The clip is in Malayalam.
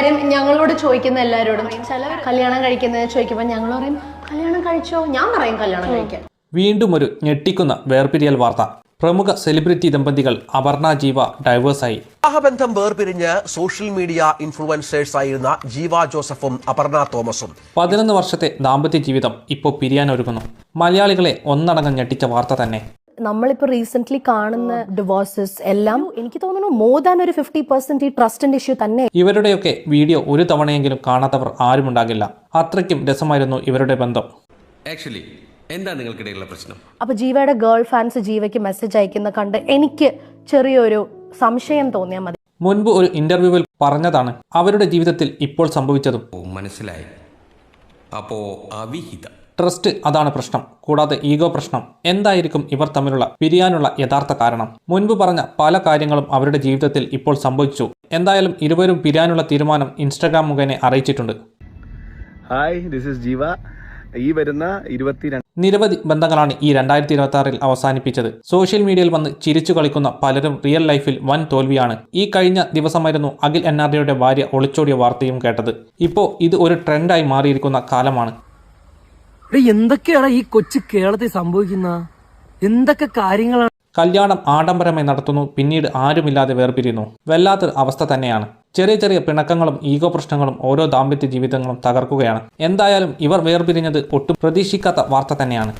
കാര്യം ഞങ്ങളോട് ചോദിക്കുന്ന എല്ലാവരോടും ചിലർ കല്യാണം കഴിക്കുന്നത് ചോദിക്കുമ്പോൾ ഞങ്ങൾ പറയും കല്യാണം കഴിച്ചോ, ഞാൻ പറയും കല്യാണം കഴിക്കാൻ. വീണ്ടും ഒരു ഞെട്ടിക്കുന്ന വേർപിരിയൽ വാർത്ത. പ്രമുഖ സെലിബ്രിറ്റി ദമ്പതികൾ അപർണ ജീവ ഡൈവേഴ്സായി. വിവാഹബന്ധം വേർപിരിഞ്ഞ് സോഷ്യൽ മീഡിയ ഇൻഫ്ലുവൻസേഴ്സ് ആയിരുന്ന ജീവ ജോസഫും അപർണ തോമസും 11 വർഷത്തെ ദാമ്പത്യ ജീവിതം ഇപ്പോൾ പിരിയാനൊരുങ്ങുന്നു. മലയാളികളെ ഒന്നടങ്കം ഞെട്ടിച്ച വാർത്ത തന്നെ. നമ്മളിപ്പോൾ റീസെന്റ് കാണുന്ന ഡിവോഴ്സസ് എല്ലാം എനിക്ക് തോന്നുന്നു മോർ ദാൻ ഒരു 50% ഈ ട്രസ്റ്റിന്റെ ഇഷ്യൂ തന്നെ. ഇവരുടെയൊക്കെ വീഡിയോ ഒരു തവണയെങ്കിലും കാണാത്തവർ ആരുമുണ്ടാകില്ല. അത്രയ്ക്കും രസമായിരുന്നു ഇവരുടെ ബന്ധം. ആക്ച്വലി എന്താ നിങ്ങൾക്കിടയിലുള്ള പ്രശ്നം? അപ്പൊ ജീവയുടെ ഗേൾ ഫാൻസ് ജീവയ്ക്ക് മെസ്സേജ് അയക്കുന്ന കണ്ട് എനിക്ക് ചെറിയൊരു സംശയം തോന്നിയാൽ മതി. മുൻപ് ഒരു ഇന്റർവ്യൂവിൽ പറഞ്ഞതാണ് അവരുടെ ജീവിതത്തിൽ ഇപ്പോൾ സംഭവിച്ചതും. മനസ്സിലായി. അപ്പോ അവിഹിത ട്രസ്റ്റ് അതാണ് പ്രശ്നം, കൂടാതെ ഈഗോ പ്രശ്നം. എന്തായിരിക്കും ഇവർ തമ്മിലുള്ള പിരിയാനുള്ള യഥാർത്ഥ കാരണം? മുൻപ് പറഞ്ഞ പല കാര്യങ്ങളും അവരുടെ ജീവിതത്തിൽ ഇപ്പോൾ സംഭവിച്ചു. എന്തായാലും ഇരുവരും പിരിയാനുള്ള തീരുമാനം ഇൻസ്റ്റാഗ്രാം മുഖേന അറിയിച്ചിട്ടുണ്ട്. ഹായ്, ദിസ് ഈസ് ജീവ. ഈ വരുന്ന 22 നിരവധി ബന്ധങ്ങളാണ് ഈ 2026 അവസാനിപ്പിച്ചത്. സോഷ്യൽ മീഡിയയിൽ വന്ന് ചിരിച്ചു കളിക്കുന്ന പലരും റിയൽ ലൈഫിൽ വൻ തോൽവിയാണ്. ഈ കഴിഞ്ഞ ദിവസമായിരുന്നു അഖിൽ NRDയുടെ ഭാര്യ ഒളിച്ചോടിയ വാർത്തയും കേട്ടത്. ഇപ്പോൾ ഇത് ഒരു ട്രെൻഡായി മാറിയിരിക്കുന്ന കാലമാണ്. എന്തൊക്കെയാണ് ഈ കൊച്ചു കേരളത്തിൽ സംഭവിക്കുന്ന എന്തൊക്കെ കാര്യങ്ങളാണ്? കല്യാണം ആഡംബരമായി നടത്തുന്നു, പിന്നീട് ആരുമില്ലാതെ വേർപിരിയുന്നു. വല്ലാത്തൊരു അവസ്ഥ തന്നെയാണ്. ചെറിയ ചെറിയ പിണക്കങ്ങളും ഈഗോ പ്രശ്നങ്ങളും ഓരോ ദാമ്പത്യ ജീവിതങ്ങളും തകർക്കുകയാണ്. എന്തായാലും ഇവർ വേർപിരിഞ്ഞത് ഒട്ടും പ്രതീക്ഷിക്കാത്ത വാർത്ത തന്നെയാണ്.